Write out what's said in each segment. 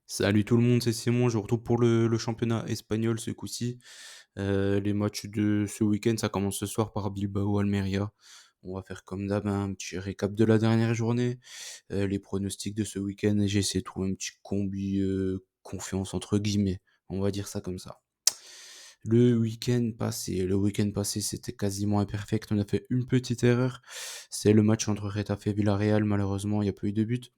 Salut tout le monde, c'est Simon. Je vous retrouve pour le championnat espagnol ce coup-ci. Les matchs de ce week-end, ça commence ce soir par Bilbao-Almeria. On va faire comme d'hab un petit récap de la dernière journée, les pronostics de ce week-end et j'ai essayé de trouver un petit combi confiance entre guillemets. On va dire ça comme ça. Le week-end passé, c'était quasiment imperfect. On a fait une petite erreur. C'est le match entre Retafe et Villarreal. Malheureusement, il n'y a pas eu de but.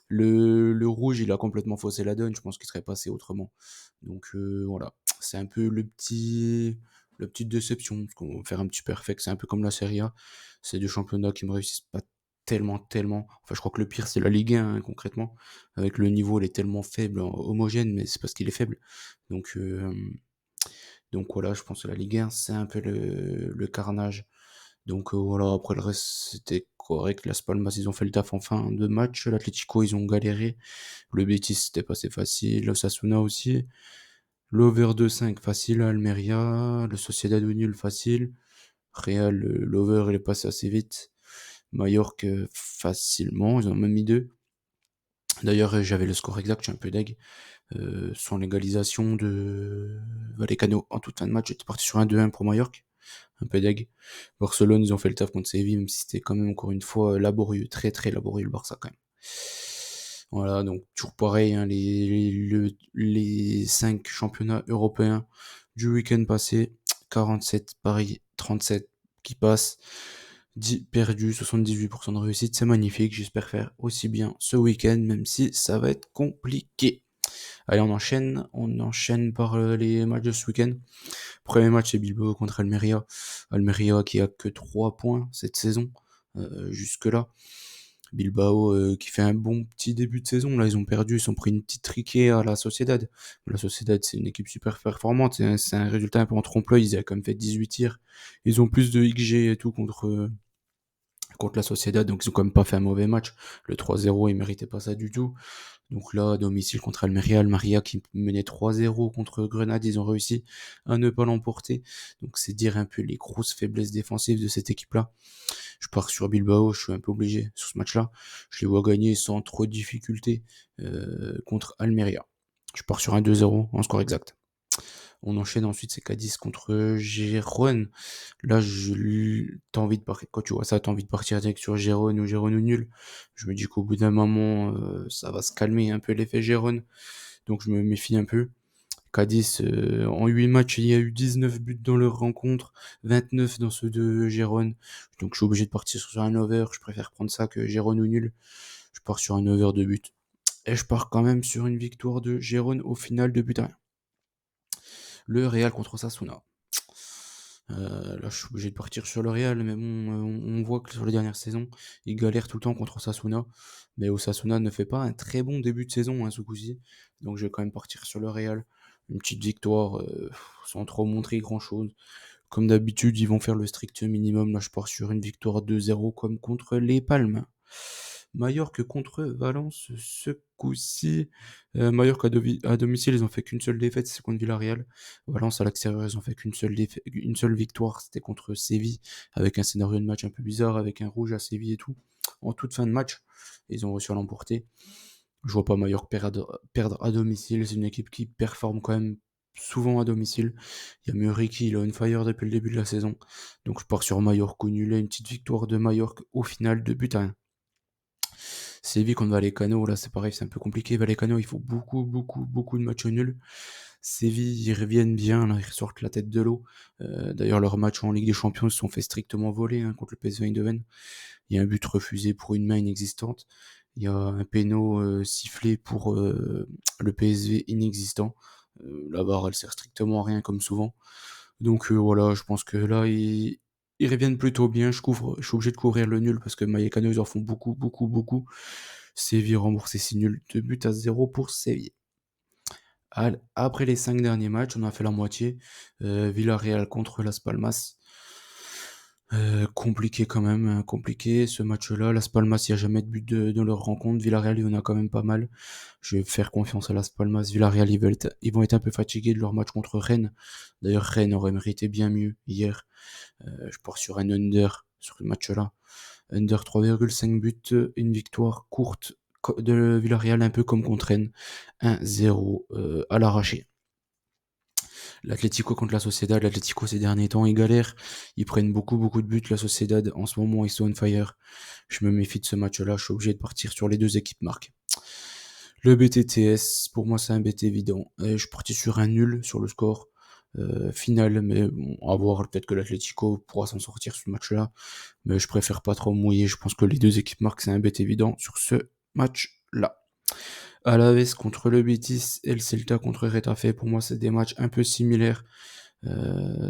Le rouge, il a complètement faussé la donne. Je pense qu'il serait passé autrement. Donc voilà, c'est un peu la petite déception. Parce qu'on va faire un petit perfect. C'est un peu comme la Serie A. C'est deux championnats qui me réussissent pas tellement. Enfin, je crois que le pire, c'est la Ligue 1, hein, concrètement. Avec le niveau, il est tellement faible, homogène, mais c'est parce qu'il est faible. Donc, euh, donc voilà, je pense que la Ligue 1, c'est un peu le carnage. Donc voilà, après le reste, c'était correct. Las Palmas, ils ont fait le taf en fin de match. L'Atlético, ils ont galéré. Le Betis, c'était passé facile. Le Sasuna aussi. L'over 2,5 facile. Almeria. Le Sociedad au nul facile. Real, l'over, il est passé assez vite. Mallorca, facilement. Ils en ont même mis deux. D'ailleurs, j'avais le score exact, je suis un peu deg. Sans l'égalisation de Vallecano en toute fin de match, j'étais parti sur un 2-1 pour Mallorca. Un peu deg. Barcelone, ils ont fait le taf contre Séville, même si c'était quand même encore une fois laborieux, très laborieux le Barça quand même. Voilà, donc toujours pareil, hein, les 5 championnats européens du week-end passé, 47 Paris, 37 qui passent, 10 perdus, 78% de réussite, c'est magnifique, j'espère faire aussi bien ce week-end, même si ça va être compliqué. Allez, on enchaîne par les matchs de ce week-end. Premier match, c'est Bilbao contre Almeria. Almeria qui a que 3 points cette saison, jusque-là. Bilbao qui fait un bon petit début de saison. Là, ils ont perdu, ils ont pris une petite triquée à la Sociedad. La Sociedad, c'est une équipe super performante. C'est un résultat un peu en trompe-l'œil. Ils avaient quand même fait 18 tirs. Ils ont plus de XG et tout contre la Sociedad, donc ils ont quand même pas fait un mauvais match. Le 3-0, ils méritaient pas ça du tout. Donc là, à domicile contre Almeria, Almeria qui menait 3-0 contre Grenade, ils ont réussi à ne pas l'emporter. Donc c'est dire un peu les grosses faiblesses défensives de cette équipe-là. Je pars sur Bilbao, je suis un peu obligé sur ce match-là. Je les vois gagner sans trop de difficultés contre Almeria. Je pars sur un 2-0 en score exact. On enchaîne ensuite, c'est Cadiz contre Gérone. Là, t'as envie de partir, quand tu vois ça, t'as envie de partir direct sur Gérone ou nul. Je me dis qu'au bout d'un moment, ça va se calmer un peu l'effet Gérone. Donc je me méfie un peu. Cadiz, en 8 matchs, il y a eu 19 buts dans leur rencontre, 29 dans ceux de Gérone. Donc je suis obligé de partir sur un over. Je préfère prendre ça que Gérone ou nul. Je pars sur un over de but. Et je pars quand même sur une victoire de Gérone au final de but à rien. Le Real contre Osasuna. Là, je suis obligé de partir sur le Real, mais bon, on voit que sur les dernières saisons, il galère tout le temps contre Osasuna. Mais Osasuna ne fait pas un très bon début de saison, hein, ce coup-ci. Donc je vais quand même partir sur le Real. Une petite victoire sans trop montrer grand-chose. Comme d'habitude, ils vont faire le strict minimum. Là, je pars sur une victoire 2-0 comme contre les Palmes. Majorque contre Valence ce coup-ci. Majorque à domicile, ils ont fait qu'une seule défaite, c'est contre Villarreal. Valence à l'extérieur, ils ont fait une seule victoire, c'était contre Séville, avec un scénario de match un peu bizarre, avec un rouge à Séville et tout. En toute fin de match, ils ont réussi à l'emporter. Je vois pas Majorque perdre à domicile, c'est une équipe qui performe quand même souvent à domicile. Il y a Muriqui, il a une fire depuis le début de la saison. Donc je pars sur Majorque au nul, une petite victoire de Majorque au final de but à 1. Séville contre Vallecano, là c'est pareil, c'est un peu compliqué. Vallecano, il faut beaucoup de matchs nuls. Séville, ils reviennent bien, là, ils ressortent la tête de l'eau. D'ailleurs, leurs matchs en Ligue des Champions se sont fait strictement voler, hein, contre le PSV Eindhoven. Il y a un but refusé pour une main inexistante. Il y a un péno sifflé pour le PSV inexistant. La barre, elle sert strictement à rien comme souvent. Donc voilà, je pense que là, ils reviennent plutôt bien. Je suis obligé de couvrir le nul parce que Vallecano, ils en font beaucoup. Séville remboursé 6 nuls, 2 buts à 0 pour Séville. Après les 5 derniers matchs, on a fait la moitié. Villarreal contre Las Palmas. Compliqué quand même, hein, compliqué ce match-là. Las Palmas, il n'y a jamais de but dans leur rencontre. Villarreal, il y en a quand même pas mal. Je vais faire confiance à Las Palmas. Villarreal, ils vont être un peu fatigués de leur match contre Rennes. D'ailleurs, Rennes aurait mérité bien mieux hier. Je pars sur un under sur ce match-là. Under 3,5 buts, une victoire courte de Villarreal, un peu comme contre Rennes, 1-0 à l'arraché. L'Atlético contre la Sociedad, l'Atlético ces derniers temps, ils galèrent, ils prennent beaucoup de buts, la Sociedad, en ce moment, ils sont on fire. Je me méfie de ce match-là, je suis obligé de partir sur les deux équipes marquées. Le BTTS, pour moi, c'est un BT évident. Je suis parti sur un nul sur le score final, mais bon, à voir, peut-être que l'Atlético pourra s'en sortir sur ce match-là, mais je préfère pas trop mouiller, je pense que les deux équipes marquent, c'est un BT évident sur ce match-là. Alaves contre le Betis et le Celta contre Retafe, pour moi, c'est des matchs un peu similaires,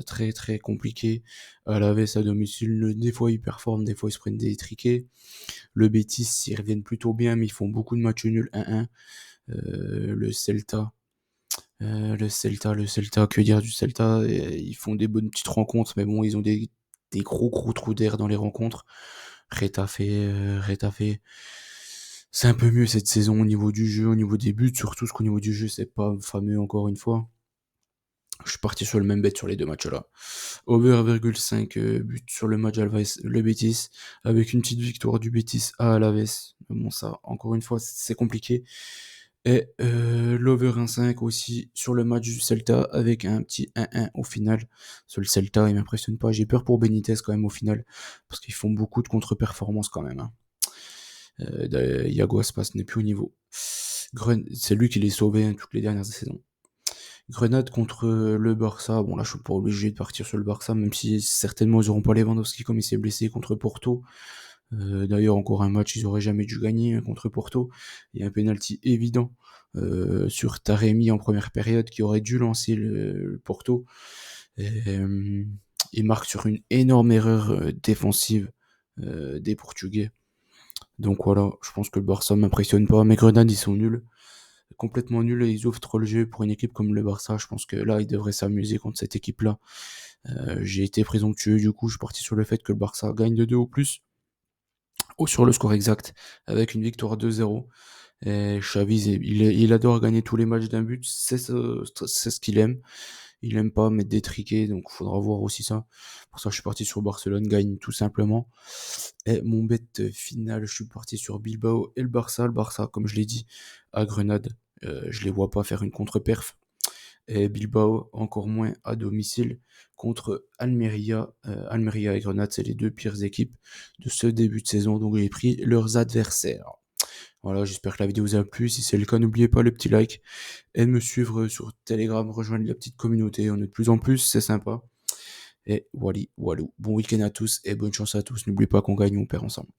très compliqués. Alaves à domicile, des fois ils performent, des fois ils se prennent des triquets. Le Betis, ils reviennent plutôt bien, mais ils font beaucoup de matchs nuls 1-1. Le Celta, le Celta, que dire du Celta? Ils font des bonnes petites rencontres, mais bon, ils ont des gros trous d'air dans les rencontres. Retafe, c'est un peu mieux cette saison au niveau du jeu, au niveau des buts, surtout parce qu'au niveau du jeu, c'est pas fameux encore une fois. Je suis parti sur le même bet sur les deux matchs-là. Over 1,5 but sur le match Alves, le Betis, avec une petite victoire du Betis à Alaves. Bon, ça, encore une fois, c'est compliqué. Et l'over 1,5 aussi sur le match du Celta, avec un petit 1-1 au final. Sur le Celta, il m'impressionne pas. J'ai peur pour Benitez quand même au final, parce qu'ils font beaucoup de contre-performances quand même. Hein. Iago Aspas n'est plus au niveau. C'est lui qui les sauvait hein, toutes les dernières saisons. Grenade contre le Barça. Bon, là, je suis pas obligé de partir sur le Barça, même si certainement ils auront pas Lewandowski comme il s'est blessé contre Porto. D'ailleurs, encore un match, ils auraient jamais dû gagner hein, contre Porto. Il y a un penalty évident sur Taremi en première période qui aurait dû lancer le Porto. Et, il marque sur une énorme erreur défensive des Portugais. Donc voilà, je pense que le Barça m'impressionne pas. Mais Grenade, ils sont nuls. Complètement nuls et ils ouvrent trop le jeu pour une équipe comme le Barça. Je pense que là, ils devraient s'amuser contre cette équipe-là. J'ai été présomptueux, du coup, je suis parti sur le fait que le Barça gagne de 2 ou plus. Ou sur le score exact, avec une victoire 2-0. Et Xavi, il adore gagner tous les matchs d'un but. C'est ce qu'il aime. Il aime pas mettre des triquets, donc il faudra voir aussi ça. Pour ça, je suis parti sur Barcelone, gagne tout simplement. Et mon bet final, je suis parti sur Bilbao et le Barça. Le Barça, comme je l'ai dit, à Grenade, je les vois pas faire une contre-perf. Et Bilbao, encore moins à domicile, contre Almeria. Almeria et Grenade, c'est les deux pires équipes de ce début de saison, donc j'ai pris leurs adversaires. Voilà, j'espère que la vidéo vous a plu. Si c'est le cas, n'oubliez pas le petit like et de me suivre sur Telegram, rejoindre la petite communauté. On est de plus en plus, c'est sympa. Et voilà, walou. Bon week-end à tous et bonne chance à tous. N'oubliez pas qu'on gagne, on perd ensemble.